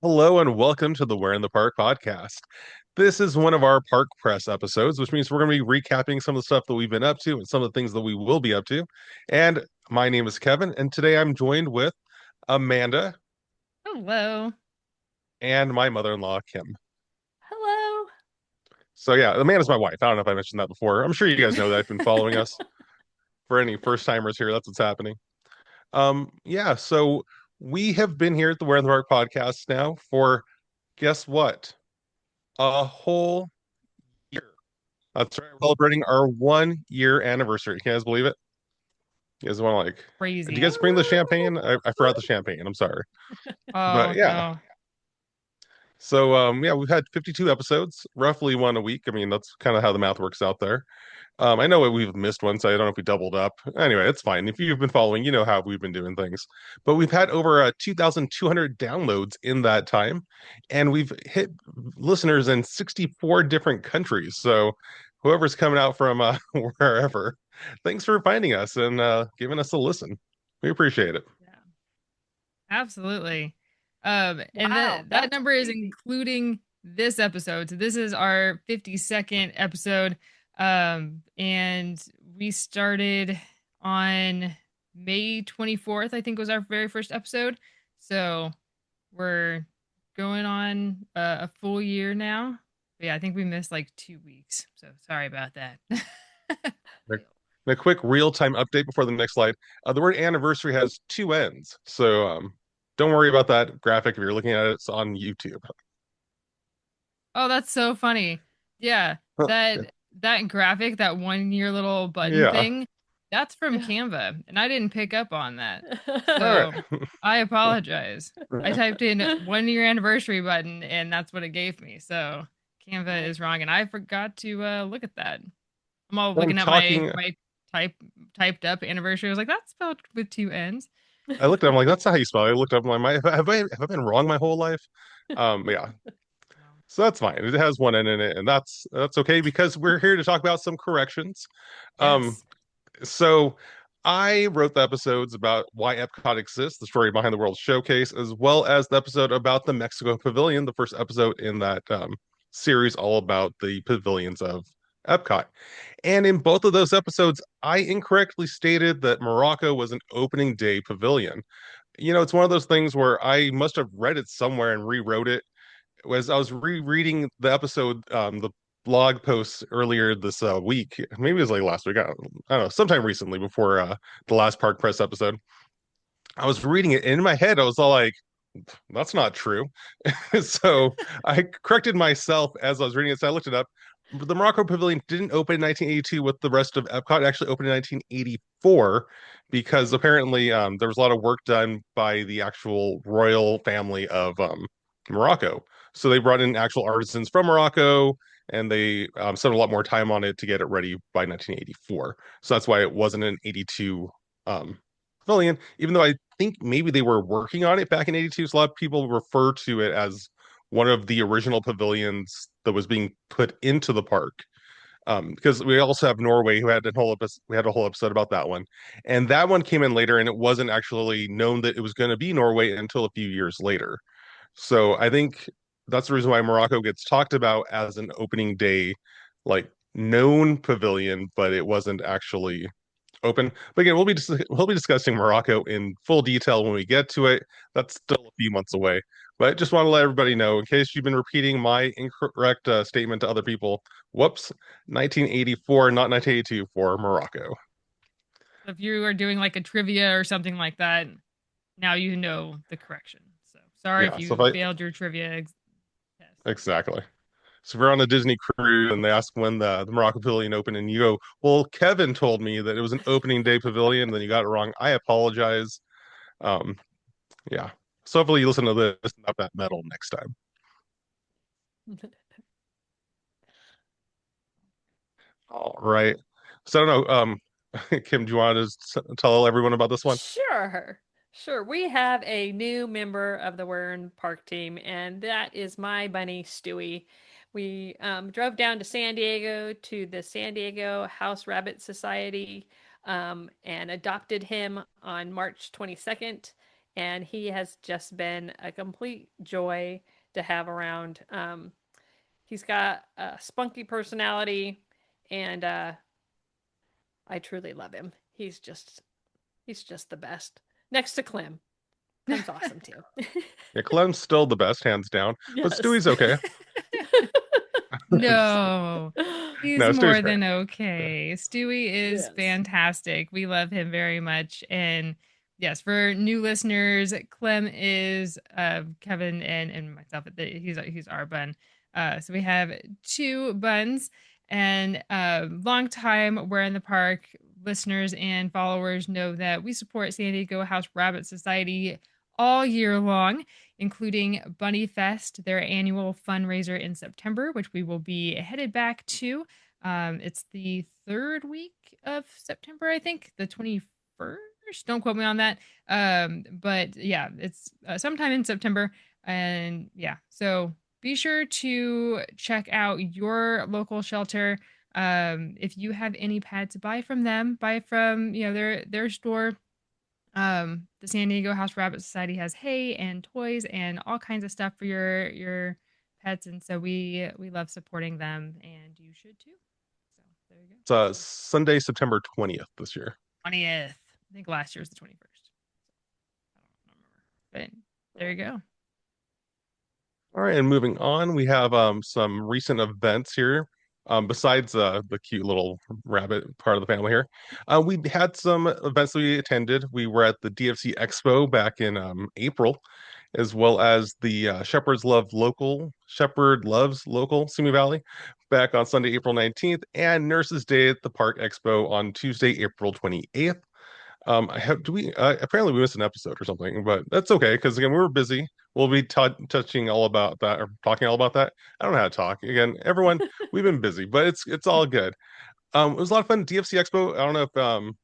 Hello and welcome to the Where in the Park podcast. This is one of our Park Press episodes, which means we're going to be recapping some of the stuff that we've been up to and some of the things that we will be up to. And my name is Kevin, and today I'm joined with Amanda Hello. and my mother-in-law, Kim. Hello. So yeah, Amanda's my wife. I don't know if I mentioned that before. I'm sure you guys know that I've been following us. For any first timers here, that's what's happening. So we have been here at the Where in the Park podcast now for guess what? A whole year. That's right. We're celebrating our 1 year anniversary. Can you guys believe it? You guys want to do you Crazy. guys bring the champagne? Woo! I forgot the champagne. I'm sorry. But Oh yeah. no. So we've had 52 episodes, roughly one a week. I mean, that's kind of how the math works out there. I know we've missed one, so I don't know if we doubled up. Anyway, it's fine. If you've been following, you know how we've been doing things. But we've had over 2,200 downloads in that time, and we've hit listeners in 64 different countries. So whoever's coming out from wherever, thanks for finding us and giving us a listen. We appreciate it. Yeah, absolutely. And Wow, that that's number is crazy. including this episode. So this is our 52nd episode. And we started on May 24th, I think was our very first episode. So we're going on a full year now. But yeah, I think we missed like 2 weeks. So sorry about that. A quick real-time update before the next slide. The word anniversary has two ends, so don't worry about that graphic if you're looking at it. It's on YouTube. Oh, that's so funny. Yeah, that graphic, that 1 year little button Yeah. thing, that's from Canva, and I didn't pick up on that. All right. So I apologize. I typed in 1 year anniversary button, and that's what it gave me. So Canva is wrong, and I forgot to look at that. I'm all I'm looking at my talking. my type typed up anniversary. I was like, that's spelled with two N's. I looked at. I'm like, that's not how you spell it. I looked up. I'm like, have I been wrong my whole life? Yeah. No. So that's fine. It has one N in it, and that's okay because we're here to talk about some corrections. Um, Yes. so I wrote the episodes about why Epcot exists, the story behind the World Showcase, as well as the episode about the Mexico Pavilion, the first episode in that series, all about the pavilions of Epcot. And in both of those episodes, I incorrectly stated that Morocco was an opening day pavilion. It's one of those things where I must have read it somewhere and rewrote it. As I was rereading the episode, the blog posts earlier this week, maybe it was like last week, I don't know, sometime recently before the last Park Press episode, I was reading it and in my head, I was all like, that's not true. So I corrected myself as I was reading it. So I looked it up. The Morocco Pavilion didn't open in 1982 with the rest of Epcot. It actually opened in 1984 because apparently there was a lot of work done by the actual royal family of Morocco. So they brought in actual artisans from Morocco and they spent a lot more time on it to get it ready by 1984. So that's why it wasn't an 82 pavilion, even though I think maybe they were working on it back in 82. So a lot of people refer to it as one of the original pavilions that was being put into the park. Because we also have Norway, who had we had a whole episode about that one, and that one came in later, and it wasn't actually known that it was going to be Norway until a few years later. So I think that's the reason why Morocco gets talked about as an opening day, like known pavilion, but it wasn't actually open. But again, we'll be discussing Morocco in full detail when we get to it. That's still a few months away. But I just want to let everybody know, in case you've been repeating my incorrect statement to other people, whoops, 1984, not 1982 for Morocco. If you are doing like a trivia or something like that, now you know the correction. So sorry if Yeah, so if you I failed your trivia test. exactly. So if we're on a Disney cruise and they ask when the Morocco Pavilion opened, and you go, "Well, Kevin told me that it was an opening day pavilion," then you got it wrong. I apologize. Um, yeah. So hopefully you listen to this, not that metal next time. All right. So I don't know. Kim, do you want to tell everyone about this one? Sure. Sure. We have a new member of the Wern Park team, and that is my bunny, Stewie. We drove down to San Diego to the San Diego House Rabbit Society and adopted him on March 22nd. and he has just been a complete joy to have around. He's got a spunky personality, and I truly love him. He's just the best. Next to Clem. Clem's awesome too. Yeah, Clem's still the best, hands down. But Yes. Stewie's okay. No, he's No, Stewie's more great. than Yeah. okay. Stewie is Yes. fantastic. We love him very much. And yes, for new listeners, Clem is Kevin and myself. He's our bun. So we have two buns, and long time we're in the park. Listeners and followers know that we support San Diego House Rabbit Society all year long, including Bunny Fest, their annual fundraiser in September, which we will be headed back to. It's the third week of September, I think, the 21st. Don't quote me on that. But yeah, it's sometime in September. And yeah, so be sure to check out your local shelter. If you have any pets, buy from them, buy from, their store. The San Diego House Rabbit Society has hay and toys and all kinds of stuff for your pets, and so we love supporting them, and you should too. So there you go. It's Sunday, September 20th this year. 20th. I think last year was the 21st. I don't remember, but there you go. All right, and moving on, we have some recent events here. Besides the cute little rabbit part of the family here, we had some events that we attended. We were at the DFC Expo back in April, as well as the Shepherd Loves Local Simi Valley back on Sunday, April 19th, and Nurses Day at the Park Expo on Tuesday, April 28th. I have do we apparently we missed an episode or something, but that's okay because again we were busy. We'll be touching all about that or talking all about that. I don't know how to talk. Again, everyone, we've been busy, but it's all good. It was a lot of fun. DFC Expo. I don't know if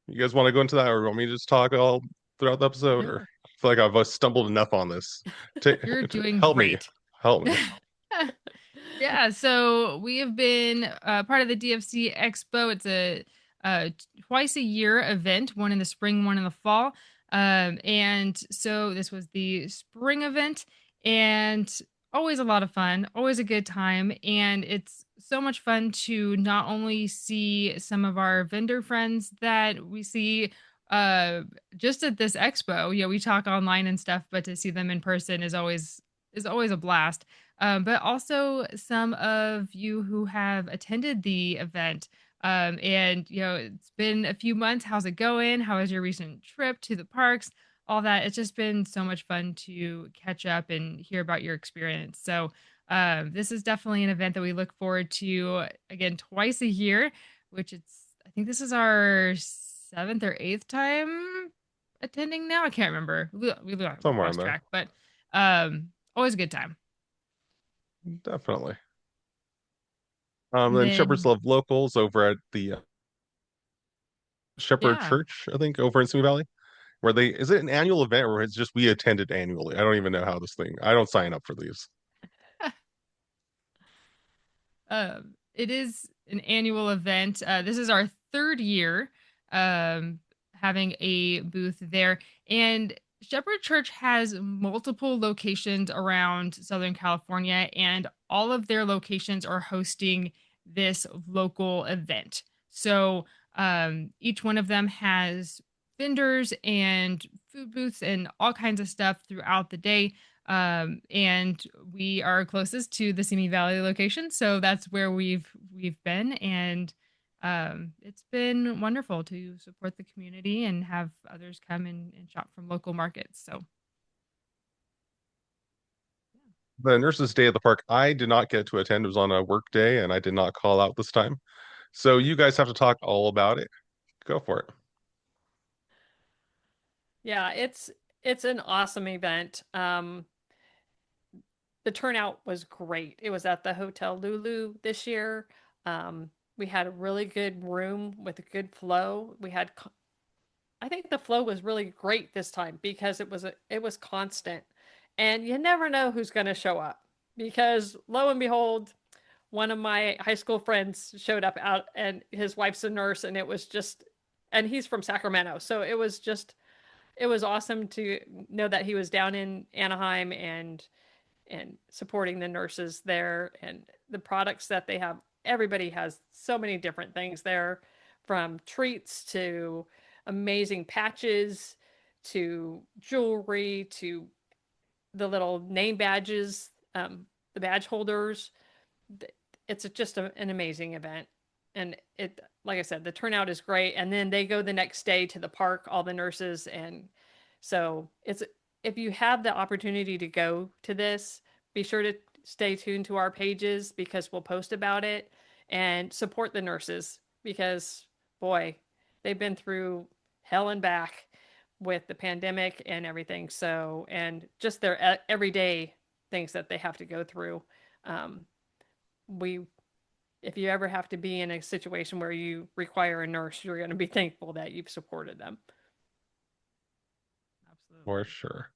you guys want to go into that or you want me to just talk all throughout the episode, or Sure. I feel like I've stumbled enough on this. You're doing Help me, great. help me. Yeah, so we have been part of the DFC Expo. It's a twice a year event, one in the spring, one in the fall. And so this was the spring event, and always a lot of fun, always a good time. And it's so much fun to not only see some of our vendor friends that we see just at this expo. We talk online and stuff, but to see them in person is always a blast. But also some of you who have attended the event. And it's been a few months. How's it going? How was your recent trip to the parks? All that. It's just been so much fun to catch up and hear about your experience. So this is definitely an event that we look forward to again twice a year, which I think this is our seventh or eighth time attending now. I can't remember. We Somewhere in lost there, track, but always a good time. definitely. And Then Shepherd's then Love Locals over at the Shepherd yeah. Church, I think, over in Simi Valley. Where they is it an annual event or it's just we attended annually? I don't even know how this thing. I don't sign up for these. It is an annual event. This is our third year having a booth there. And Shepherd Church has multiple locations around Southern California, and all of their locations are hosting this local event. So each one of them has vendors and food booths and all kinds of stuff throughout the day. And we are closest to the Simi Valley location, so that's where we've been, and it's been wonderful to support the community and have others come and shop from local markets. So The Nurses Day at the park, I did not get to attend. It was on a work day, and I did not call out this time. So you guys have to talk all about it. Go for it. Yeah, it's an awesome event. The turnout was great. It was at the Hotel Lulu this year. We had a really good room with a good flow. I think the flow was really great this time because it was constant, and you never know who's going to show up because lo and behold, one of my high school friends showed up out, and his wife's a nurse, and it was just, and he's from Sacramento, so it was just it was awesome to know that he was down in Anaheim and supporting the nurses there and the products that they have. Everybody has so many different things there, from treats to amazing patches to jewelry to the little name badges, the badge holders. It's just an amazing event. And it, like I said, the turnout is great. And then they go the next day to the park, all the nurses. And so it's, if you have the opportunity to go to this, be sure to stay tuned to our pages because we'll post about it and support the nurses because, boy, they've been through hell and back with the pandemic and everything. So, and just their everyday things that they have to go through. Um, we, if you ever have to be in a situation where you require a nurse, you're going to be thankful that you've supported them. For Absolutely. sure.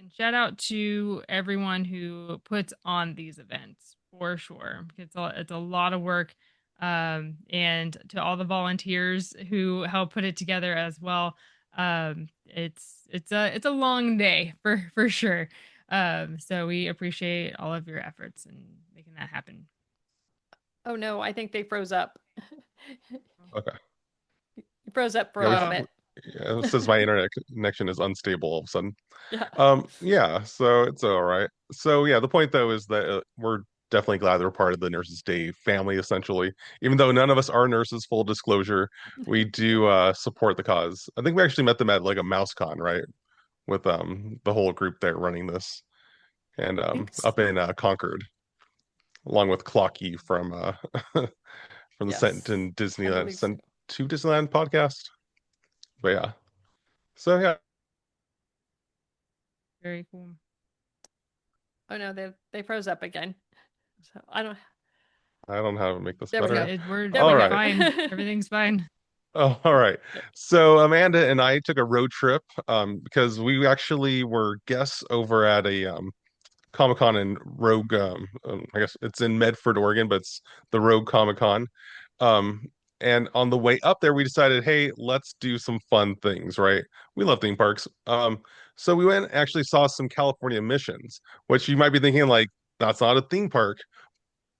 And shout out to everyone who puts on these events for sure. It's a lot of work. And to all the volunteers who help put it together as well. It's a long day for sure. So we appreciate all of your efforts in making that happen. Oh no, I think they froze up. Okay. You froze up for a Yeah, little Oh, bit. yeah, it says my internet connection is unstable all of a sudden. Yeah. Yeah, so it's all right. So yeah, the point though is that we're definitely glad that we're part of the Nurses Day family, essentially. Even though none of us are nurses, full disclosure, we do support the cause. I think we actually met them at like a mouse con, right? With the whole group there running this, and thanks. up in Concord, along with Clocky from from the Sent Yes, to I Disneyland believe so. Sent to Disneyland podcast. But yeah, so yeah, Very cool. Oh no, they froze up again. So I don't. I don't know how to make this There we go. better. There All we We're go. right. fine. Everything's fine. Oh, all right. So Amanda and I took a road trip because we actually were guests over at a Comic-Con in Rogue I guess it's in Medford, Oregon, but it's the Rogue Comic-Con. Um and on the way up there we decided, hey, let's do some fun things, right? We love theme parks. So we went and actually saw some California missions, which you might be thinking like that's not a theme park.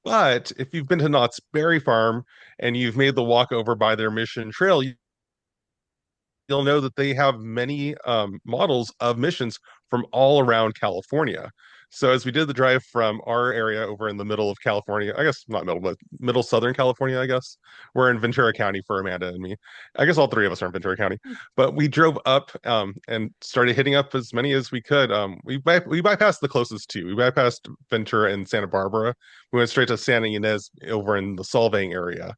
But if you've been to Knott's Berry Farm and you've made the walk over by their Mission Trail, you'll know that they have many models of missions from all around California. So as we did the drive from our area over in the middle of California, I guess not middle, but middle Southern California, I guess. We're in Ventura County for Amanda and me. I guess all three of us are in Ventura County. But we drove up and started hitting up as many as we could. We bypassed the closest two. We bypassed Ventura and Santa Barbara. We went straight to Santa Ynez over in the Solvang area,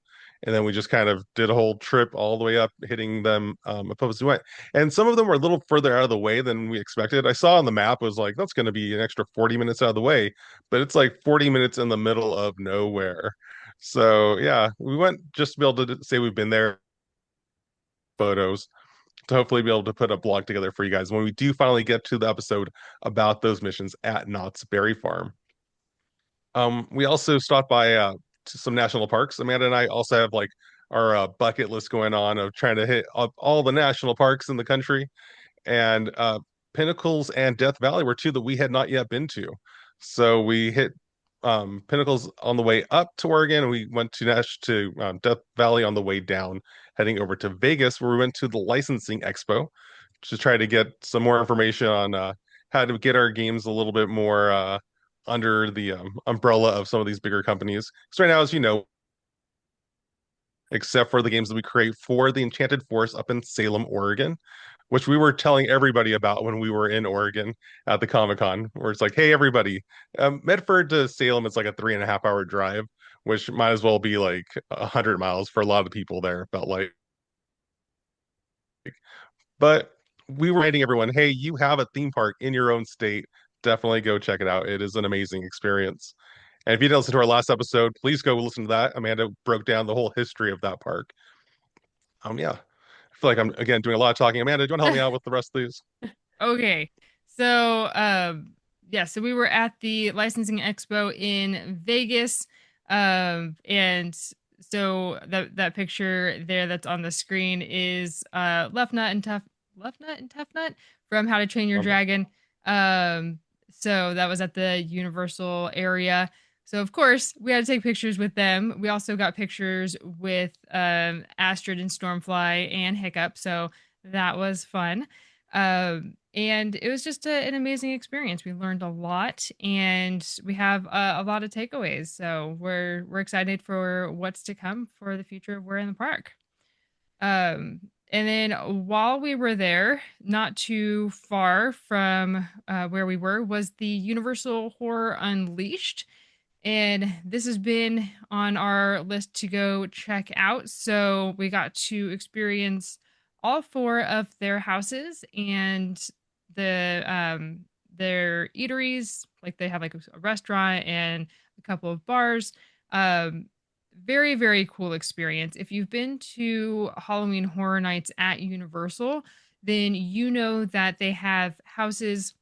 and then we just kind of did a whole trip all the way up, hitting them as we went. And some of them were a little further out of the way than we expected. I saw on the map, it was like that's going to be an extra 40 minutes out of the way, but it's like 40 minutes in the middle of nowhere. So yeah, we went just to be able to say we've been there, photos, to hopefully be able to put a blog together for you guys when we do finally get to the episode about those missions at Knott's Berry Farm. We also stopped by to some national parks. Amanda and I also have like our bucket list going on of trying to hit up all the national parks in the country. And Pinnacles and Death Valley were two that we had not yet been to. So we hit Pinnacles on the way up to Oregon, and we went to Death Valley on the way down, heading over to Vegas, where we went to the licensing expo to try to get some more information on how to get our games a little bit more under the umbrella of some of these bigger companies. So right now, as you know, except for the games that we create for the Enchanted Forest up in Salem, Oregon, which we were telling everybody about when we were in Oregon at the Comic Con, where it's like, hey, everybody, Medford to Salem is like a 3.5 hour drive, which might as well be like 100 miles for a lot of people there, felt like. But we were reminding everyone, hey, you have a theme park in your own state. Definitely go check it out. It is an amazing experience. And if you didn't listen to our last episode, please go listen to that. Amanda broke down the whole history of that park. Yeah. I feel like I'm again doing a lot of talking. Amanda, do you want to help me out with the rest of these? Okay. So, yeah, so we were at the licensing expo in Vegas. And So that picture there that's on the screen is Left Nut and Tough Nut from How to Train Your Okay. Dragon. Um, so that was at the Universal area. So of course we had to take pictures with them. We also got pictures with Astrid and Stormfly and Hiccup. So that was fun. And it was just an amazing experience. We learned a lot, and we have a lot of takeaways. So we're excited for what's to come for the future of We're in the Park. And then while we were there, not too far from where we were, was the Universal Horror Unleashed. And this has been on our list to go check out. So we got to experience all four of their houses and their eateries. Like they have like a restaurant and a couple of bars. Um, very, very cool experience. If you've been to Halloween Horror Nights at Universal, then you know that they have houses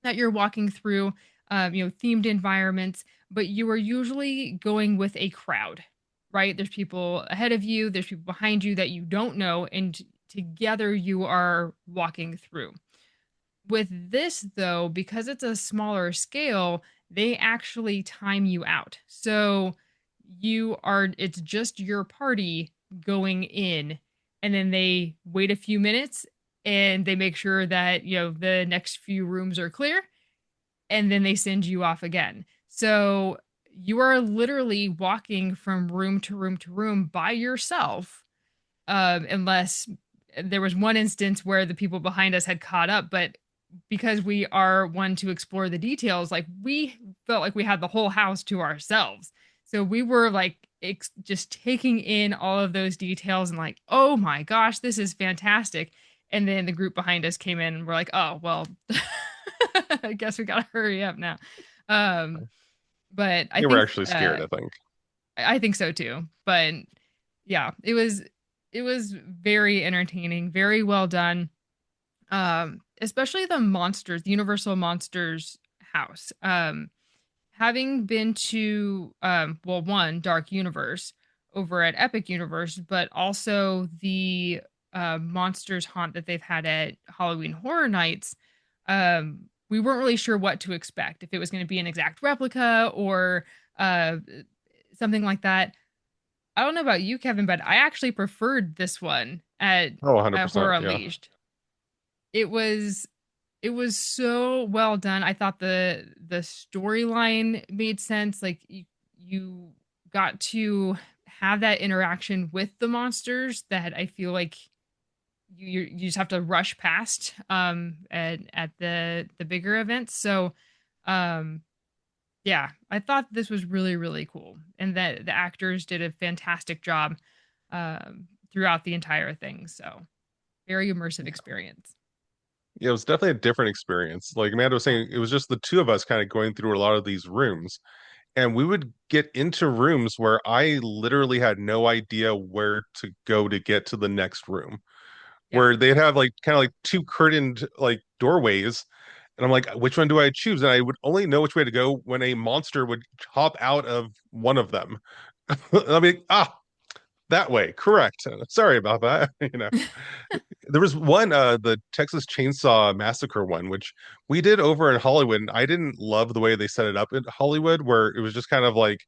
that you're walking through, themed environments, but you are usually going with a crowd, right? There's people ahead of you, there's people behind you that you don't know, and together you are walking through. With this, though, because it's a smaller scale, they actually time you out. So it's just your party going in, and then they wait a few minutes and they make sure that, the next few rooms are clear, and then they send you off again. So you are literally walking from room to room to room by yourself, unless there was one instance where the people behind us had caught up, but because we are one to explore the details, like we felt like we had the whole house to ourselves. So we were like just taking in all of those details and like, oh my gosh, this is fantastic. And then the group behind us came in and we're like, oh, well, I guess we gotta hurry up now. Um, but I You were think actually scared, I think. I think so too. But yeah, it was very entertaining, very well done. Especially the monsters, the Universal Monsters house. Having been to one Dark Universe over at Epic Universe, but also the Monsters haunt that they've had at Halloween Horror Nights. We weren't really sure what to expect, if it was going to be an exact replica or uh, something like that. I don't know about you, Kevin, but I actually preferred this one Oh, at Horror 100%. Yeah. Unleashed. It was it was so well done. I thought the storyline made sense. Like you got to have that interaction with the monsters that I feel like you just have to rush past at the bigger events. So um yeah, I thought this was really, really cool, and that the actors did a fantastic job throughout the entire thing. So very immersive experience. Yeah, it was definitely a different experience. Like Amanda was saying, it was just the two of us kind of going through a lot of these rooms. And we would get into rooms where I literally had no idea where to go to get to the next room, Yeah, where they'd have like kind of like two curtained like doorways. And I'm like, which one do I choose? And I would only know which way to go when a monster would hop out of one of them. I'll be like, that way, correct. Sorry about that. There was one, the Texas Chainsaw Massacre one, which we did over in Hollywood. And I didn't love the way they set it up in Hollywood, where it was just kind of like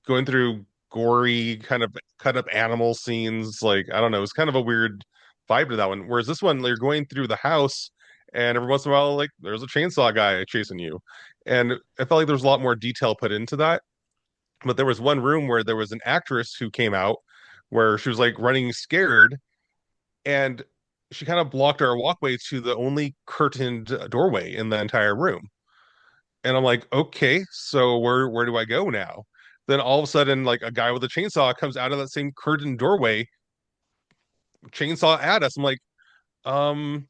going through gory, kind of cut up animal scenes. Like, I don't know, it was kind of a weird vibe to that one. Whereas this one, you're going through the house, and every once in a while, like, there's a chainsaw guy chasing you. And I felt like there was a lot more detail put into that. But there was one room where there was an actress who came out where she was like running scared, and she kind of blocked our walkway to the only curtained doorway in the entire room. And I'm like, okay, so where do I go now? Then all of a sudden, like a guy with a chainsaw comes out of that same curtained doorway, chainsaw at us. I'm like, um,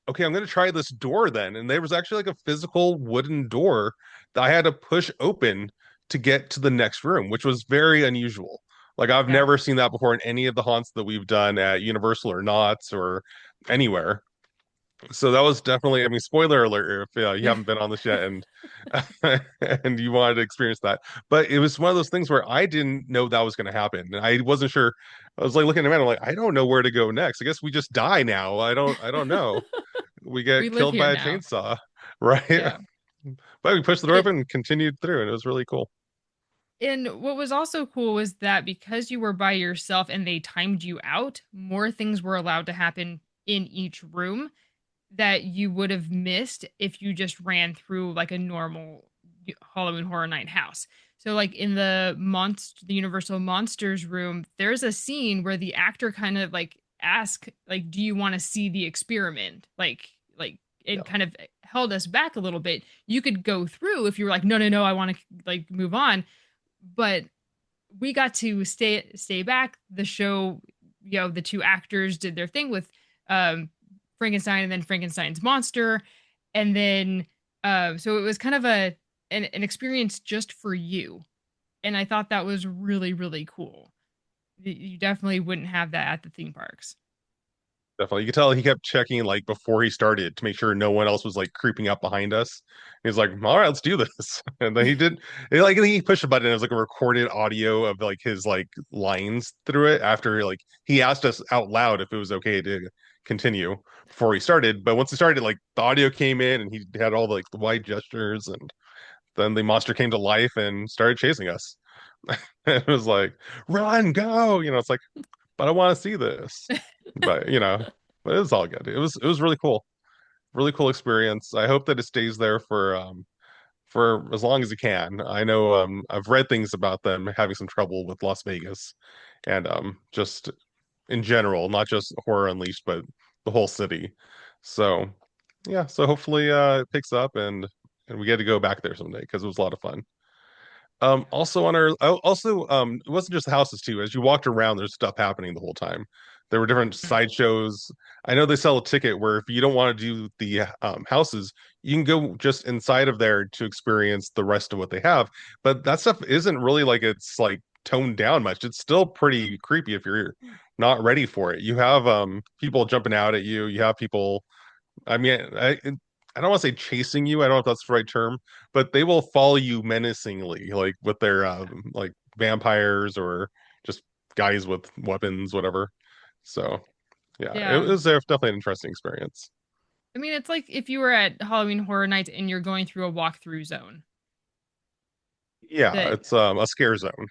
okay, I'm gonna try this door then. And there was actually like a physical wooden door that I had to push open to get to the next room, which was very unusual. Like I've yeah. never seen that before in any of the haunts that we've done at Universal or Knott's or anywhere. So that was definitely, I mean, spoiler alert if you haven't been on this yet and and you wanted to experience that. But it was one of those things where I didn't know that was going to happen. And I wasn't sure. I was like looking at him, I'm like, I don't know where to go next. I guess we just die now. I don't know. We We get live killed here by a now. chainsaw, right? Yeah. But we pushed the door It open and continued through, and it was really cool. and what was also cool was that because you were by yourself and they timed you out, more things were allowed to happen in each room that you would have missed if you just ran through like a normal Halloween Horror Night house. So like in the Universal Monsters room, there's a scene where the actor kind of like ask like, do you want to see the experiment? Like Yeah, it kind of held us back a little bit. You could go through if you were like, no, no, no, I want to like move on. But we got to stay back. The show, the two actors did their thing with um Frankenstein and then Frankenstein's monster. And then so it was kind of an experience just for you. And I thought that was really, really cool. You definitely wouldn't have that at the theme parks. definitely. You could tell he kept checking like before he started to make sure no one else was like creeping up behind us. He's like, "All right, let's do this." And then he did. Like he pushed a button. It was like a recorded audio of like his like lines through it after like he asked us out loud if it was okay to continue before he started. But once he started, like the audio came in and he had all the, like the wide gestures, and then the monster came to life and started chasing us. It was like, "Run, go!" It's like, but I want to see this. But but it was all good. It was really cool experience. I hope that it stays there for as long as it can. I know I've read things about them having some trouble with Las Vegas and just in general, not just Horror Unleashed, but the whole city. So yeah, so hopefully it picks up and we get to go back there someday because it was a lot of fun. Also on our also it wasn't just the houses too. As you walked around, there's stuff happening the whole time. There were different sideshows. I know they sell a ticket where if you don't want to do the houses, you can go just inside of there to experience the rest of what they have. But that stuff isn't really like it's like toned down much. It's still pretty creepy if you're not ready for it. You have people jumping out at you. You have people I mean, I don't want to say chasing you. I don't know if that's the right term, but they will follow you menacingly, like with their like vampires or just guys with weapons, whatever. So yeah, it Yeah. was definitely an interesting experience. I mean, it's like if you were at Halloween Horror Nights and you're going through a walkthrough zone. Yeah, That it's a scare zone.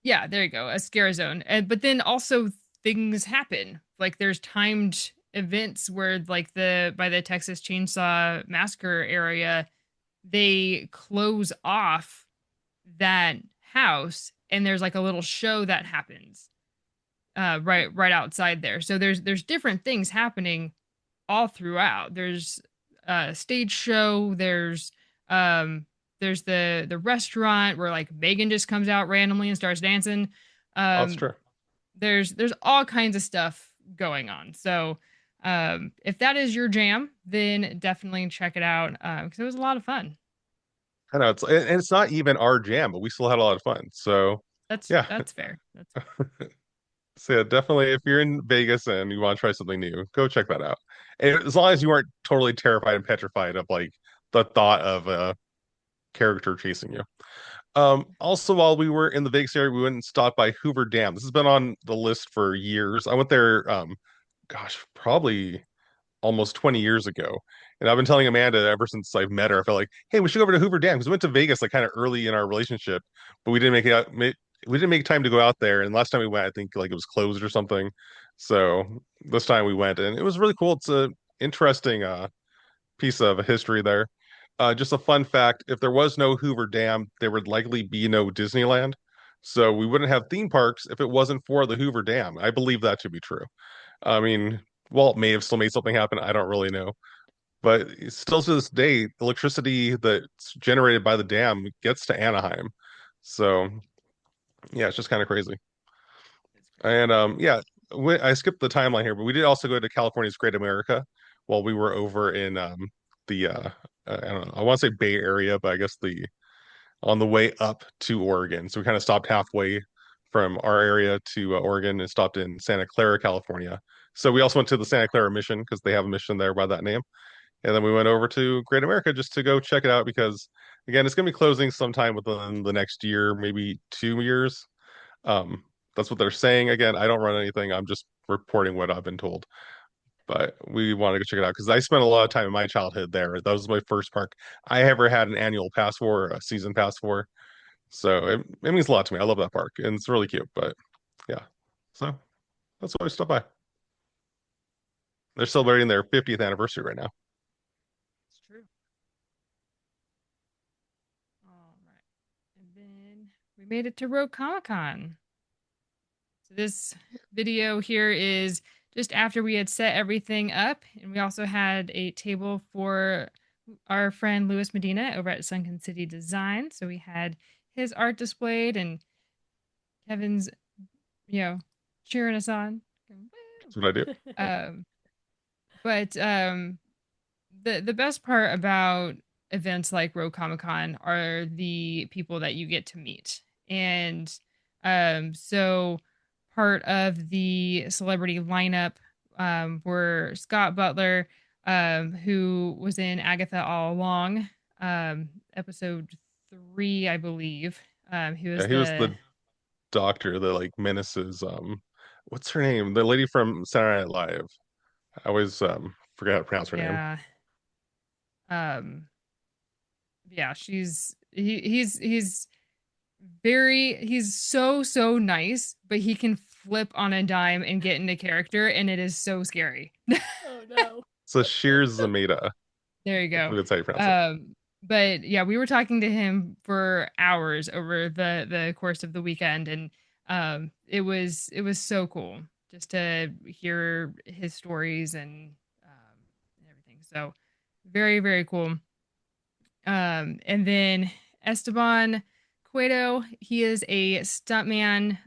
Yeah, there you go, a scare zone. And but then also things happen. Like there's timed events where like the by the Texas Chainsaw Massacre area, they close off that house and there's like a little show that happens right outside there. So there's different things happening all throughout. There's a stage show, um there's the restaurant where like Megan just comes out randomly and starts dancing. That's Um true. there's all kinds of stuff going on. So if that is your jam, then definitely check it out because it was a lot of fun. I know and it's not even our jam, but we still had a lot of fun. So That's yeah, that's fair. That's fair. so yeah, definitely if you're in Vegas and you want to try something new, go check that out. And as long as you aren't totally terrified and petrified of like the thought of a character chasing you. Also, while we were in the Vegas area, we went and stopped by Hoover Dam. This has been on the list for years. I went there, gosh, probably almost 20 years ago. And I've been telling Amanda ever since I've met her, I felt like, hey, we should go over to Hoover Dam because we went to Vegas like kind of early in our relationship, but we didn't make it out. We didn't make time to go out there. And last time we went, I think like it was closed or something. So this time we went, and it was really cool. It's a interesting piece of history there. Just a fun fact, if there was no Hoover Dam, there would likely be no Disneyland. So we wouldn't have theme parks if it wasn't for the Hoover Dam. I believe that to be true. I mean, Walt may have still made something happen. I don't really know. But still to this day, electricity that's generated by the dam gets to Anaheim. So yeah, it's just kind of crazy. It's crazy. And yeah, I skipped the timeline here, but we did also go to California's Great America while we were over in the I don't know, I want to say Bay Area, but I guess the on the way up to Oregon. So we kind of stopped halfway from our area to Oregon and stopped in Santa Clara, California So we also went to the Santa Clara Mission because they have a mission there by that name. And then we went over to Great America just to go check it out because, again, it's going to be closing sometime within the next year, maybe 2 years. Um, that's what they're saying. Again, I don't run anything. I'm just reporting what I've been told. But we want to go check it out because I spent a lot of time in my childhood there. That was my first park I ever had an annual pass for, a season pass for. So it means a lot to me. I love that park and it's really cute. But yeah, so that's why I stopped by. They're celebrating their 50th anniversary right now. It's true. All right. And then we made it to Rogue Comic Con. So this video here is just after we had set everything up, and we also had a table for our friend Louis Medina over at Sunken City Design. So we had his art displayed, and Kevin's, cheering us on. That's what I do. Um, but the best part about events like Rogue Comic Con are the people that you get to meet, and so part of the celebrity lineup were Scott Butler, who was in Agatha all along, episode 3, I believe. He was Yeah, he was the the doctor that like menaces what's her name? The lady from Saturday Night Live. I always forget how to pronounce her name. yeah um yeah he's he's so nice, but he can flip on a dime and get into character, and it is so scary. Oh no. So Shears Zameda. There you I go. believe that's how you pronounce it. But yeah, we were talking to him for hours over the course of the weekend, and it was so cool just to hear his stories and everything. So very, very cool. And then Esteban Cueto, he is a stuntman.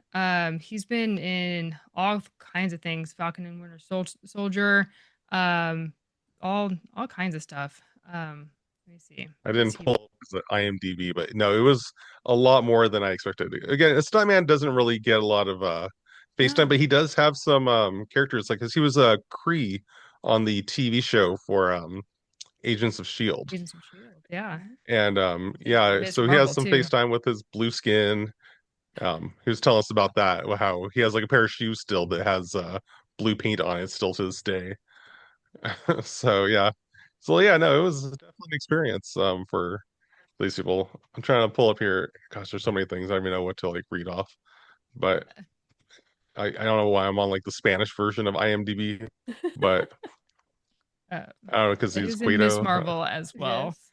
He's been in all kinds of things, Falcon and Winter Soldier, um, all kinds of stuff. Let me see. I What is didn't he? pull up the IMDb, but no, it was a lot more than I expected. Again, a stuntman doesn't really get a lot of face time, No, but he does have some characters like because he was a Kree on the TV show for Agents of Shield. Agents of Shield. Yeah, And and yeah, Miss so he has Marvel some too. FaceTime with his blue skin. He was telling us about that, how he has like a pair of shoes still that has blue paint on it still to this day. So yeah. So yeah, no, it was definitely an experience for these people. I'm trying to pull up here. Gosh, there's so many things I don't even know what to like read off. But I don't know why I'm on like the Spanish version of IMDb, but Uh, I don't know because it he's is in Miss Guido. Marvel as well. Yes.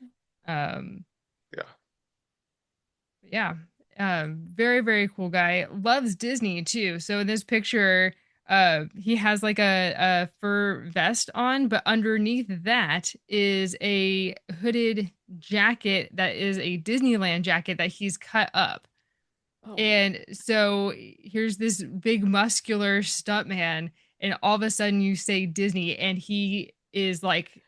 Um, Yeah. yeah, very very cool guy. Loves Disney too. So in this picture, he has like a fur vest on, but underneath that is a hooded jacket that is a Disneyland jacket that he's cut up. Oh. And so here's this big muscular stuntman, and all of a sudden you say Disney, and he is like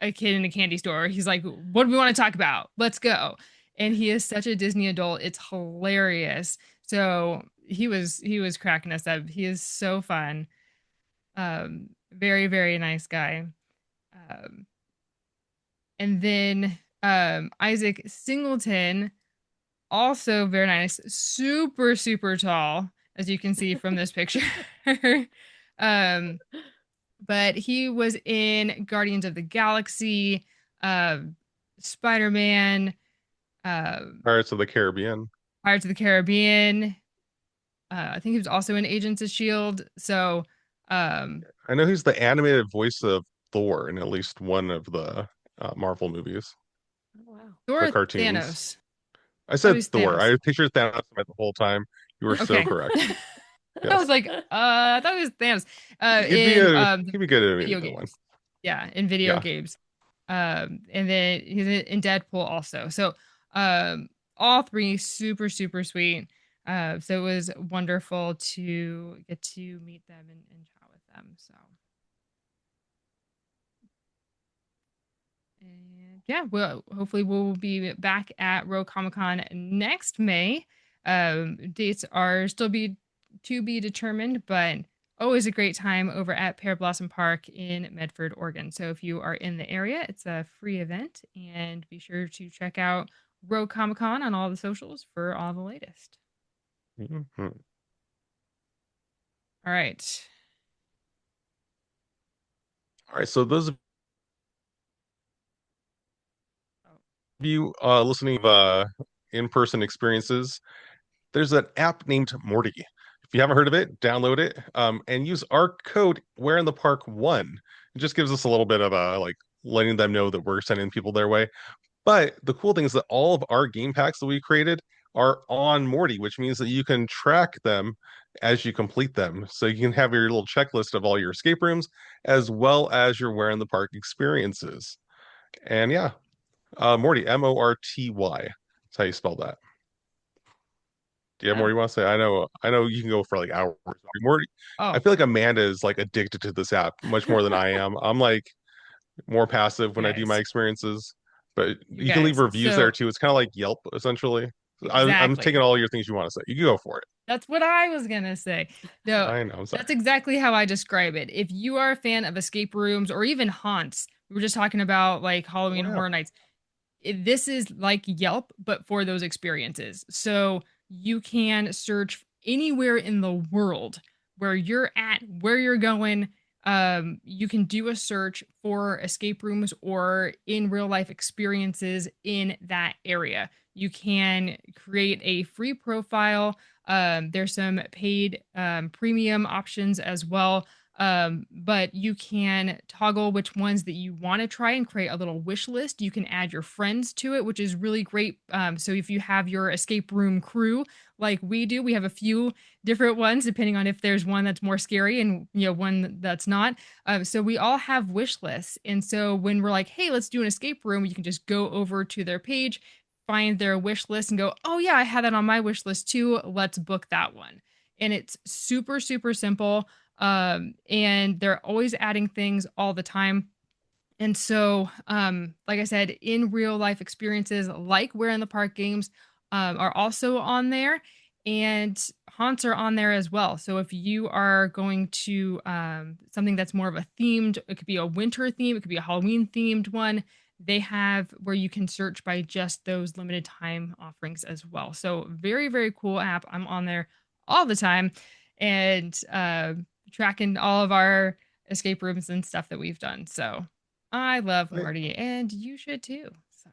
a kid in a candy store. He's like, "What do we want to talk about? Let's go!" And he is such a Disney adult; it's hilarious. So he was cracking us up. He is so fun. Very very nice guy. Um, and then Isaac Singleton, also very nice, super super tall, as you can see from this picture. um but he was in Guardians of the Galaxy, uh Spider-Man, uh Pirates of the Caribbean. Pirates of the Caribbean. I think he was also in Agents of Shield. So um I know he's the animated voice of Thor in at least one of the Marvel movies, Oh, wow. the Thor, cartoons. Thanos. I Oh, said he's Thor. Thanos. I pictured Thanos the whole time. You were so Okay. correct. I was Yes. like, I thought it was Thanos. You'd be In a the you'd be good at video either one. games. Yeah, in video Yeah. games. And then he's in Deadpool also. So all three super, super sweet. So it was wonderful to get to meet them and chat with them. So and yeah, well, hopefully we'll be back at Rogue Comic Con next May. Dates are still be to be determined, but always a great time over at Pear Blossom Park in Medford, Oregon. So if you are in the area, it's a free event, and be sure to check out Rogue Comic Con on all the socials for all the latest. Mhm. All right. All right, so those of Oh, you listening in-person experiences, there's an app named Morty. If you haven't heard of it, download it and use our code Where in the Park 1. It just gives us a little bit of like letting them know that we're sending people their way. But the cool thing is that all of our game packs that we created are on Morty, which means that you can track them as you complete them. So you can have your little checklist of all your escape rooms as well as your Where in the Park experiences. And yeah, Morty, Morty. That's how you spell that. Do you have yeah. more you want to say? I know you can go for like hours. Morty, I Oh, feel like Amanda is like addicted to this app much more than I am. I'm like more passive you when I do my guys. experiences, but You you can leave guys. reviews there So, too. It's kind of like Yelp essentially. I'm taking exactly. all your things you want to say. You can go for it. That's what I was gonna say. No, I know. I'm sorry. that's exactly how I describe it. If you are a fan of escape rooms or even haunts, we were just talking about like Oh Halloween yeah. Horror Nights. This is like Yelp, but for those experiences. So you can search anywhere in the world where you're at, where you're going. You can do a search for escape rooms or in real life experiences in that area. You can create a free profile. There's some paid premium options as well. But you can toggle which ones that you want to try and create a little wish list. You can add your friends to it, which is really great. So if you have your escape room crew, like we do, we have a few different ones depending on if there's one that's more scary and one that's not. So we all have wish lists, and so when we're like, hey, let's do an escape room, you can just go over to their page, find their wish list, and go, oh yeah, I had that on my wish list too. Let's book that one. And it's super super simple, and they're always adding things all the time. And so, like I said, in real life experiences like Where in the Park games are also on there, and haunts are on there as well. So if you are going to something that's more of a themed, it could be a winter theme, it could be a Halloween themed one. They have where you can search by just those limited time offerings as well. So very, very cool app. I'm on there all the time, and tracking all of our escape rooms and stuff that we've done. So I love I, Marty, and you should too. So,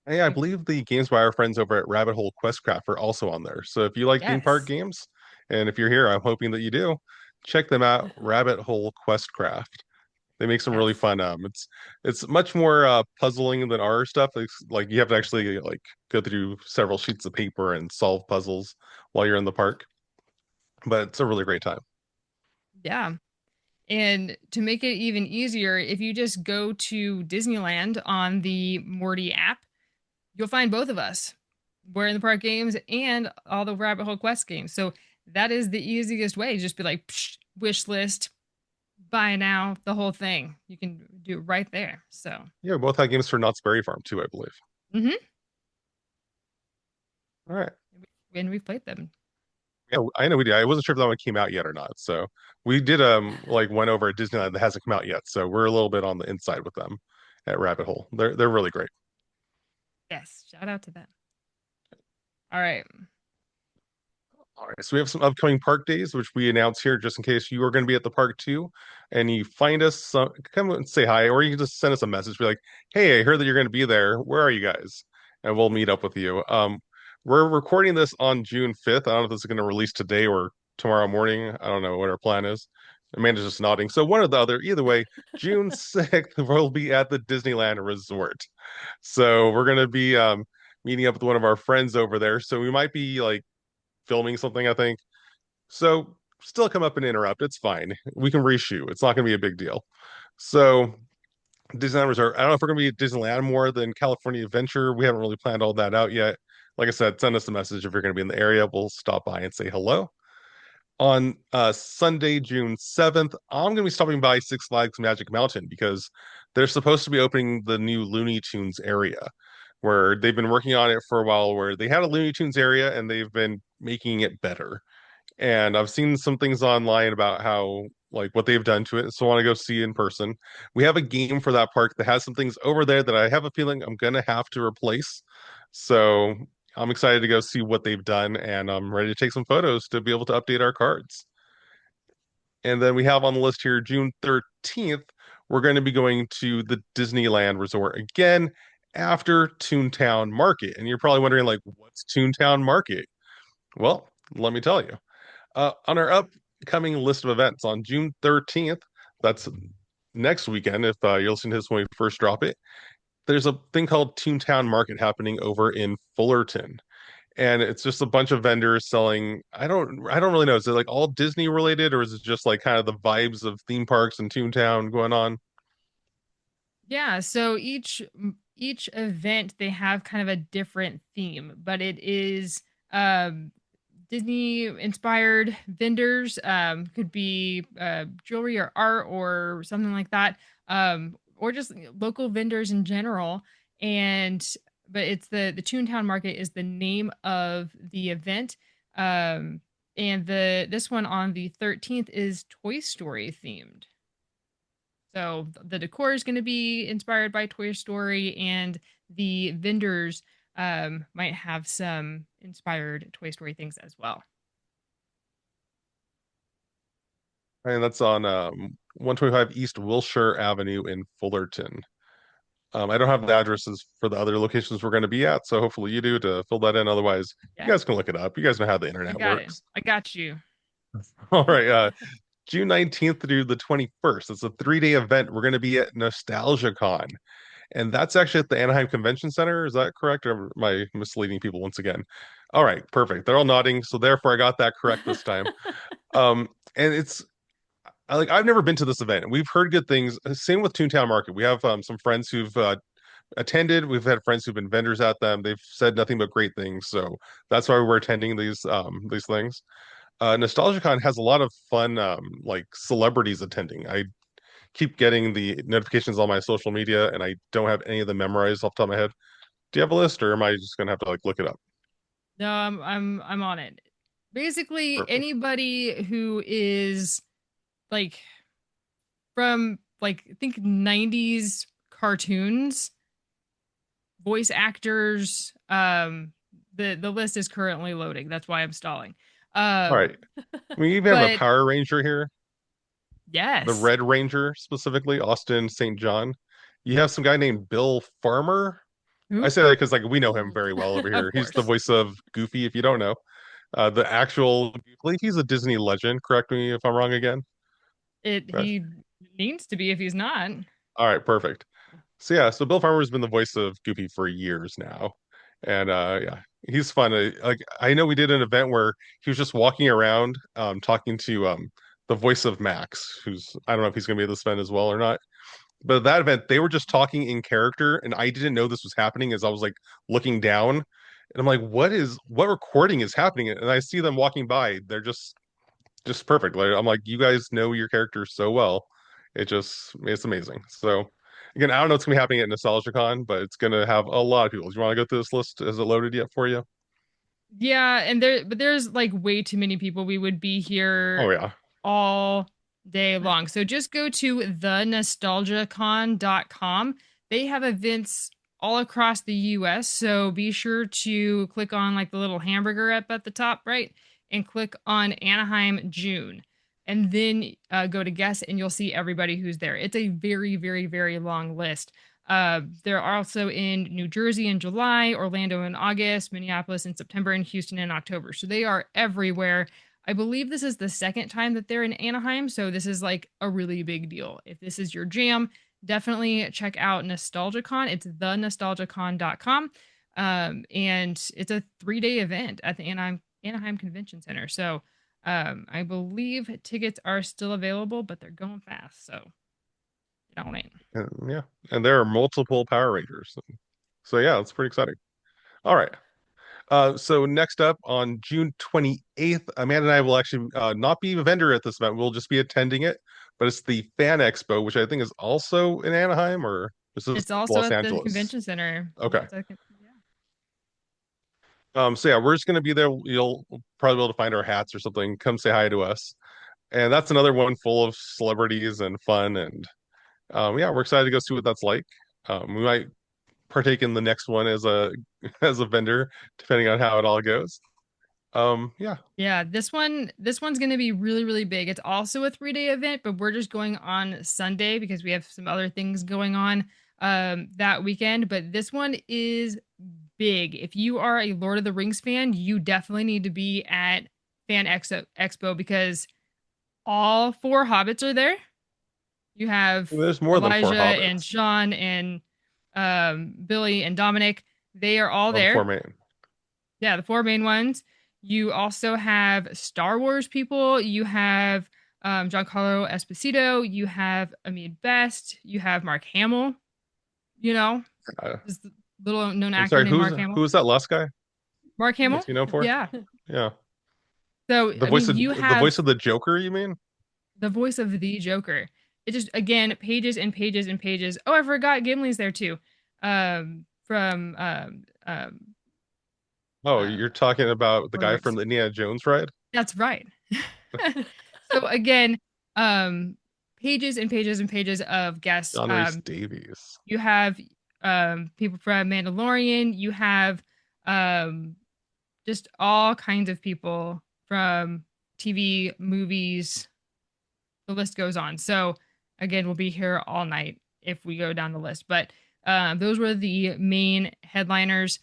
I believe the games by our friends over at Rabbit Hole Questcraft are also on there. So if you like theme park yes, games, and if you're here, I'm hoping that you do, check them out. Rabbit Hole Questcraft. They make some really yes, fun. It's much more puzzling than our stuff. It's like you have to actually like go through several sheets of paper and solve puzzles while you're in the park. But it's a really great time. yeah. And to make it even easier, if you just go to Disneyland on the Morty app, you'll find both of us. We're in the park games and all the Rabbit Hole Quest games. So that is the easiest way. Just be like, psh, wish list, buy now, the whole thing. You can do it right there. So, Yeah, we both had games for Knott's Berry Farm too, I believe. mm-hmm. All right. And we've played them. Yeah, I know we did. I wasn't sure if that one came out yet or not. So we did like went over at Disneyland that hasn't come out yet. So we're a little bit on the inside with them at Rabbit Hole. They're really great. Yes, shout out to them. All right. All right, so we have some upcoming park days, which we announce here just in case you are going to be at the park too, and you find us. Come and say hi, or you can just send us a message, be like, "Hey, I heard that you're going to be there. Where are you guys?" And we'll meet up with you. We're recording this on June 5th. I don't know if this is going to release today or tomorrow morning. I don't know what our plan is. Amanda's just nodding. So one or the other. Either way, June 6th we'll be at the Disneyland Resort. So we're going to be meeting up with one of our friends over there. So we might be like filming something, I think. So still come up and interrupt. It's fine. We can reshoot. It's not going to be a big deal. So Disneyland Resort. I don't know if we're going to be at Disneyland more than California Adventure. We haven't really planned all that out yet. Like I said, send us a message if you're going to be in the area. We'll stop by and say hello. On Sunday, June 7th, I'm going to be stopping by Six Flags Magic Mountain because they're supposed to be opening the new Looney Tunes area where they've been working on it for a while, where they had a Looney Tunes area and they've been making it better. And I've seen some things online about how like what they've done to it, so I want to go see it in person. We have a game for that park that has some things over there that I have a feeling I'm gonna have to replace. So I'm excited to go see what they've done, and I'm ready to take some photos to be able to update our cards. And then we have on the list here June 13th, we're going to be going to the Disneyland Resort again after Toontown Market. And you're probably wondering, like, what's Toontown Market? Well, let me tell you. On our upcoming list of events on June 13th, that's next weekend, if you're listening to this when we first drop it, there's a thing called Toontown Market happening over in Fullerton, and it's just a bunch of vendors selling. I don't really know. Is it like all Disney related, or is it just like kind of the vibes of theme parks and Toontown going on? Yeah, so each event they have kind of a different theme, but it is Disney inspired vendors. Could be jewelry or art or something like that, or just local vendors in general. And but it's the Toontown Market is the name of the event. And this one on the 13th is Toy Story themed. So the decor is going to be inspired by Toy Story, and the vendors might have some inspired Toy Story things as well. And that's on 125 East Wilshire Avenue in Fullerton. I don't have the addresses for the other locations we're going to be at, so hopefully you do to fill that in. Otherwise, you Yeah, guys can look it up. You guys know how the I internet got it. works. I got you. All right. June 19th through the 21st. It's a 3-day event. We're going to be at NostalgiaCon. And that's actually at the Anaheim Convention Center. Is that correct? Or am I misleading people once again? All right, perfect. They're all nodding. So therefore I got that correct this time. And it's like I've never been to this event. We've heard good things. Same with Toontown Market. We have some friends who've attended. We've had friends who've been vendors at them. They've said nothing but great things. So that's why we're attending these things. NostalgiaCon has a lot of fun like celebrities attending. I keep getting the notifications on my social media, and I don't have any of them memorized off the top of my head. Do you have a list, or am I just gonna have to like look it up? No, I'm on it. Basically, Perfect. anybody who is like from like I think 90s cartoons, voice actors, the list is currently loading. That's why I'm stalling. All right. Um We even have a but Power Ranger here, the yes, Red Ranger specifically, Austin St. John. You have some guy named Bill Farmer. I who? say that because like we know him Mm. very well over Of here. He's the course. voice of Goofy, if you don't know. The actual, I believe he's a Disney legend. Correct me if I'm wrong again. It Correct. he needs to be if he's not. All right, perfect. So yeah, so Bill Farmer's been the voice of Goofy for years now. And yeah, he's fun. Like I know we did an event where he was just walking around talking to the voice of Max, who's I don't know if he's gonna be at this event as well or not. But at that event, they were just talking in character, and I didn't know this was happening as I was like looking down. And I'm like, what recording is happening? And I see them walking by. They're just perfect. Like I'm like, you guys know your characters so well. It's amazing. So again, I don't know what's gonna be happening at NostalgiaCon, but it's gonna have a lot of people. Do you want to go through this list? Is it loaded yet for you? Yeah, and there's like way too many people. We would be Oh here yeah. all day long. So just go to thenostalgiacon.com. They have events all across the US. So be sure to click on like the little hamburger up at the top, right? And click on Anaheim June. And then go to guest and you'll see everybody who's there. It's a very, very, very long list. They're also in New Jersey in July, Orlando in August, Minneapolis in September, and Houston in October. So they are everywhere. I believe this is the second time that they're in Anaheim, so this is like a really big deal. If this is your jam, definitely check out NostalgiaCon. It's thenostalgiacon.com. And it's a 3-day event at the Anaheim Convention Center. So I believe tickets are still available, but they're going fast. So get on it. Yeah. And there are multiple Power Rangers. So yeah, it's pretty exciting. All right. So next up on June 28th, Amanda and I will actually not be a vendor at this event. We'll just be attending it, but it's the Fan Expo, which I think is also in Anaheim, or is this It's also Los at the Angeles? convention center. No, Okay. it's at, yeah. So yeah, we're just gonna be there. You'll probably be able to find our hats or something. Come say hi to us. And that's another one full of celebrities and fun. And yeah, we're excited to go see what that's like. We might partake in the next one as a as a vendor, depending on how it all goes. Yeah. Yeah, this one's going to be really really big. It's also a 3-day event, but we're just going on Sunday because we have some other things going on that weekend, but this one is big. If you are a Lord of the Rings fan, you definitely need to be at Expo because all four hobbits are there. You have There's more than four Elijah and hobbits. Sean and Billy and Dominic. They are all Well, the four there. main. Yeah, the four main ones. You also have Star Wars people. You have Giancarlo Esposito. You have Ahmed Best. You have Mark Hamill. You know, Uh, this little known I'm actor sorry, named Mark Hamill. who's that last guy? Mark Hamill. What's he known for? Yeah. Yeah. So The I voice mean, of you the voice have of the Joker, you mean? the voice of the Joker. It just again pages and pages and pages. Oh, I forgot Gimli's there too. From Oh, uh, you're talking about the Lord of the guy from Rings. the Indiana Jones ride? That's right. So again, pages and pages and pages of guests. John Reese Davies. You have people from Mandalorian. You have um, just all kinds of people from TV, movies. The list goes on. So again, we'll be here all night if we go down the list. But those were the main headliners.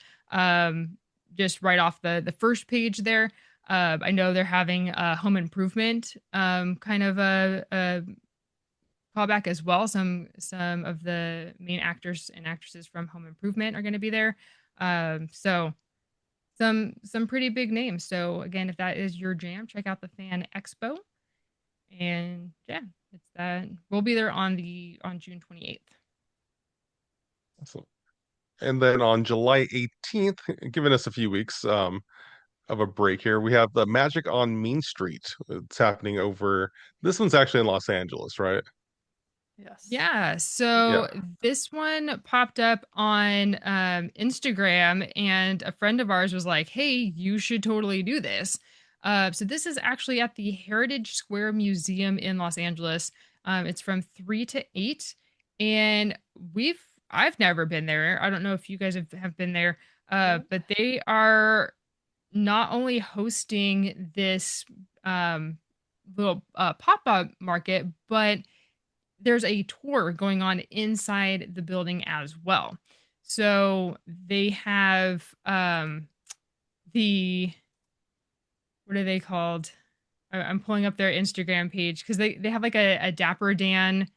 Just right off the first page there. I know they're having a home improvement kind of a callback as well. Some of the main actors and actresses from Home Improvement are going to be there. So some pretty big names. So again, if that is your jam, check out the Fan Expo. And yeah, it's that we'll be there on June 28th. Awesome. And then on July 18th, giving us a few weeks of a break here, we have the Magic on Main Street. It's happening over. This one's actually in Los Angeles, right? Yes. Yeah, Yeah. so this one popped up on Instagram, and a friend of ours was like, "Hey, you should totally do this." So this is actually at the Heritage Square Museum in Los Angeles. It's from 3 to 8, and I've never been there. I don't know if you guys have been there, No. but they are not only hosting this little pop-up market, but there's a tour going on inside the building as well. So they have the what are they called? I'm pulling up their Instagram page because they have like a Dapper Dan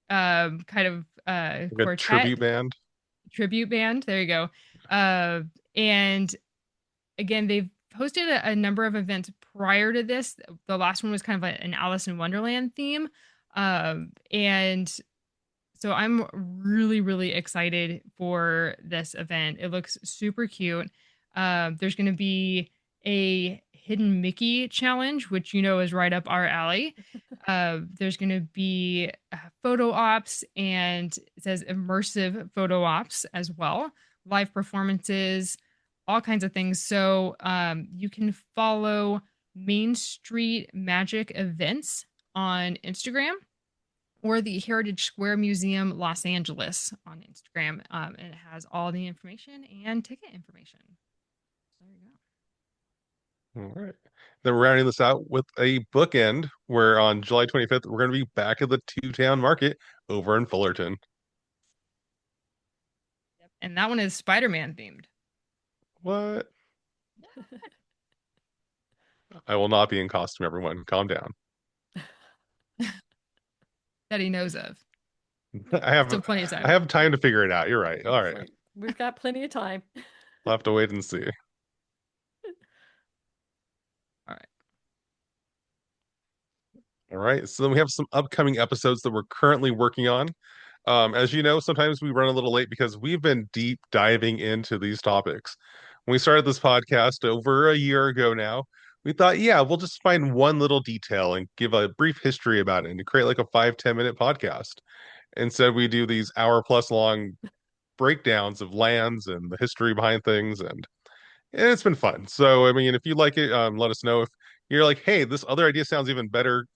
kind of Like a quartet tribute band. tribute band. There you go. And again, they've hosted a number of events prior to this. The last one was kind of an Alice in Wonderland theme. And so I'm really, really excited for this event. It looks super cute. There's going to be a hidden Mickey challenge, which you know is right up our alley. There's going to be photo ops, and it says immersive photo ops as well, live performances, all kinds of things. So you can follow Main Street Magic Events on Instagram or the Heritage Square Museum Los Angeles on Instagram. And it has all the information and ticket information. There you All right. Then we're rounding this out with a bookend where on July 25th, we're going to be back at the Two Town Market over in Fullerton. go. Yep. And that one is Spider-Man themed. What? I will not be in costume, everyone. Calm down. That he knows of. I have Still plenty of I time. have time to figure it out. You're right. All It's right. like, we've got plenty of time. I'll have to wait and see. All right. All right. So then we have some upcoming episodes that we're currently working on. As you know, sometimes we run a little late because we've been deep diving into these topics. When we started this podcast over a year ago now, we thought, yeah, we'll just find one little detail and give a brief history about it and create like a 5-10 minute podcast. Instead, we do these hour plus long breakdowns of lands and the history behind things. And and it's been fun. So, I mean, if you like it, let us know. If you're like, hey, this other idea sounds even better,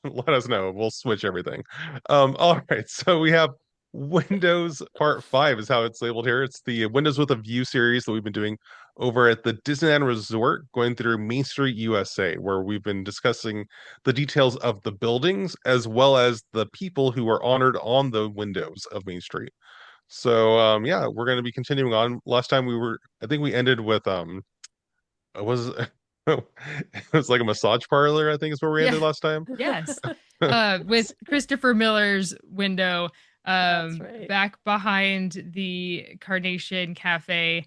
let us know. We'll switch everything. All right. So we have Windows Part 5 is how it's labeled here. It's the Windows with a View series that we've been doing over at the Disneyland Resort, going through Main Street, USA, where we've been discussing the details of the buildings as well as the people who are honored on the windows of Main Street. So yeah, we're going to be continuing on. Last time I think we ended with it was it was like a massage parlor, I think is where we Yeah. ended last time. Yes. With Christopher Miller's window That's right. back behind the Carnation Cafe,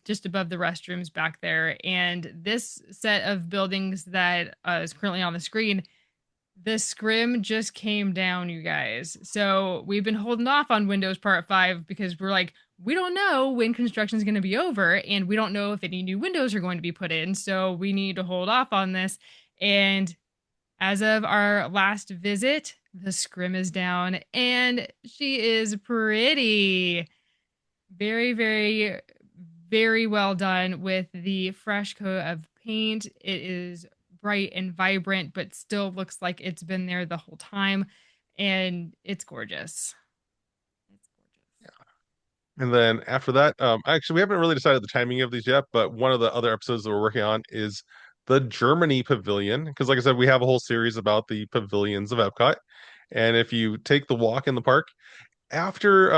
just above the restrooms back there. And this set of buildings that is currently on the screen, the scrim just came down, you guys. So we've been holding off on Windows Part 5 because we're like, we don't know when construction is going to be over, and we don't know if any new windows are going to be put in. So we need to hold off on this. And as of our last visit, the scrim is down and she is pretty. Very, very, very well done with the fresh coat of paint. It is bright and vibrant, but still looks like it's been there the whole time. And it's gorgeous. It's gorgeous. And then after that, actually, we haven't really decided the timing of these yet, but one of the other episodes that we're working on is the Germany Pavilion. Because, like I said, we have a whole series about the pavilions of Epcot. And if you take the walk in the park, after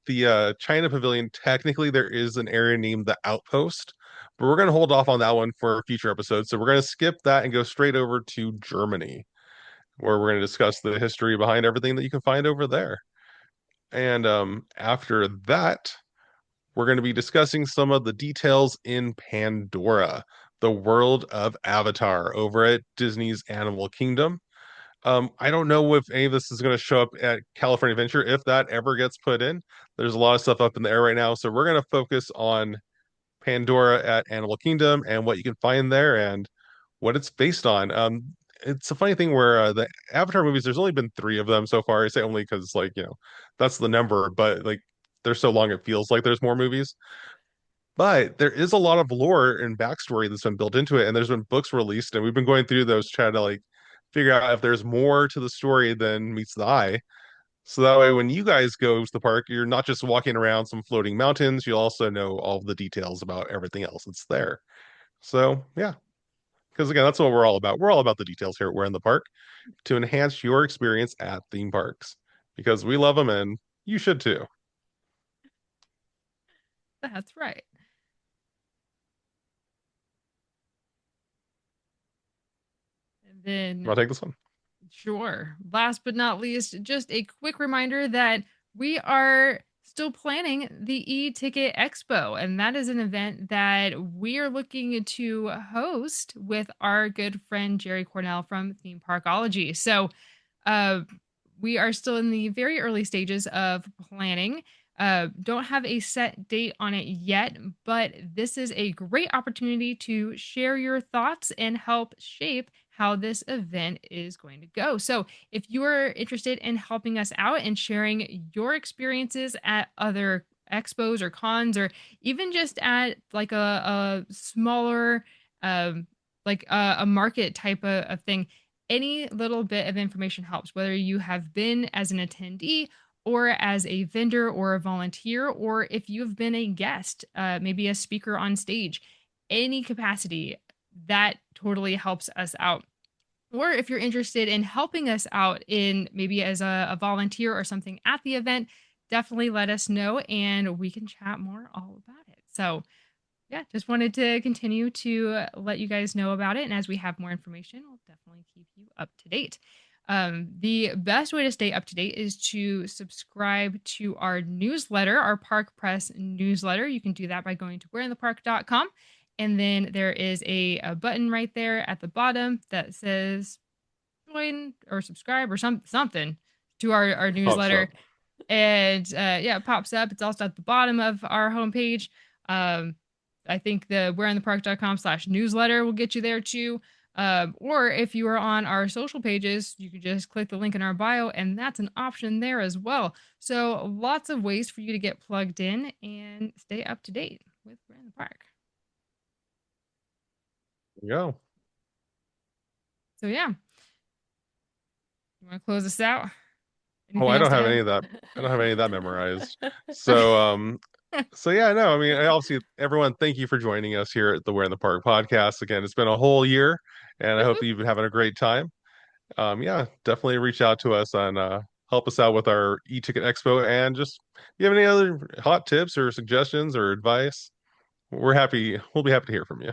the China Pavilion, technically there is an area named the Outpost, but we're going to hold off on that one for a future episode. So we're going to skip that and go straight over to Germany, where we're going to discuss the history behind everything that you can find over there. And after that, we're going to be discussing some of the details in Pandora, the world of Avatar over at Disney's Animal Kingdom. I don't know if any of this is going to show up at California Adventure, if that ever gets put in. There's a lot of stuff up in the air right now, so we're going to focus on Pandora at Animal Kingdom and what you can find there and what it's based on. It's a funny thing where the Avatar movies, there's only been three of them so far. I say only because, like, that's the number, but like they're so long it feels like there's more movies. But there is a lot of lore and backstory that's been built into it, and there's been books released, and we've been going through those trying to like figure out if there's more to the story than meets the eye. So that way, when you guys go to the park, you're not just walking around some floating mountains, you'll also know all the details about everything else that's there. So yeah, because again, that's what we're all about. We're all about the details here at We're in the Park to enhance your experience at theme parks because we love them and you should too. That's right. And then Want to take this one? sure. Last but not least, just a quick reminder that we are still planning the e-ticket expo, and that is an event that we are looking to host with our good friend Jerry Cornell from Theme Parkology. So, uh, we are still in the very early stages of planning. Don't have a set date on it yet, but this is a great opportunity to share your thoughts and help shape how this event is going to go. So, if you're interested in helping us out and sharing your experiences at other expos or cons, or even just at like a smaller, like a market type of thing, any little bit of information helps, whether you have been as an attendee or as a vendor or a volunteer, or if you've been a guest, maybe a speaker on stage, any capacity, that totally helps us out. Or if you're interested in helping us out in maybe as a volunteer or something at the event, definitely let us know and we can chat more all about it. So, yeah, just wanted to continue to let you guys know about it. And as we have more information, we'll definitely keep you up to date. The best way to stay up to date is to subscribe to our newsletter, our Park Press newsletter. You can do that by going to whereinthepark.com. And then there is a button right there at the bottom that says join or subscribe or something to our newsletter. And yeah, it pops up. It's also at the bottom of our homepage. I think the whereinthepark.com/newsletter will get you there too. Or if you are on our social pages, you can just click the link in our bio, and that's an option there as well. So lots of ways for you to get plugged in and stay up to date with We're in the Park. There you go. So yeah, you want to close this out? Oh, Anything I else don't to have add? any of that. I don't have any of that memorized. So, so yeah, no, I mean, I obviously, everyone, thank you for joining us here at the Where in the Park podcast. Again, it's been a whole year, and I Whoop, hope whoop. that you've been having a great time. Yeah, definitely reach out to us and help us out with our e-ticket expo. And just if you have any other hot tips or suggestions or advice, we're happy. We'll be happy to hear from you.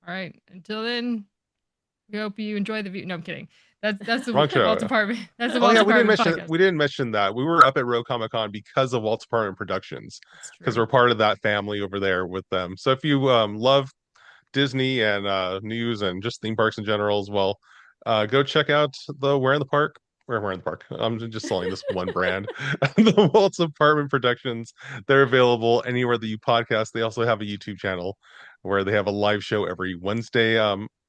All right. Until then, we hope you enjoy the view. No, I'm kidding. That's the Wrong Walt show. Department. That's the Oh Walt yeah, Department podcast. we didn't mention that we were up at Row Comic Con because of Walt's Apartment Productions That's because true. we're part of that family over there with them. So if you love Disney and news and just theme parks in general as well, go check out the Where in the Park. Where in the Park. I'm just selling this one brand, the Walt's Apartment Productions. They're available anywhere that you podcast. They also have a YouTube channel where they have a live show every Wednesday.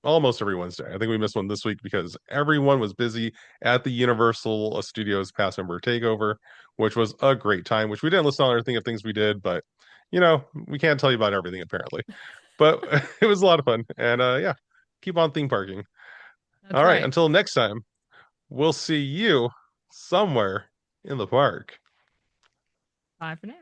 Almost every Wednesday. I think we missed one this week because everyone was busy at the Universal Studios Pass Member Takeover, which was a great time. Which we didn't list on our thing of things we did, but we can't tell you about everything apparently. But it was a lot of fun. And yeah, keep on theme parking. That's All right, right. until next time, we'll see you somewhere in the park. Bye for now.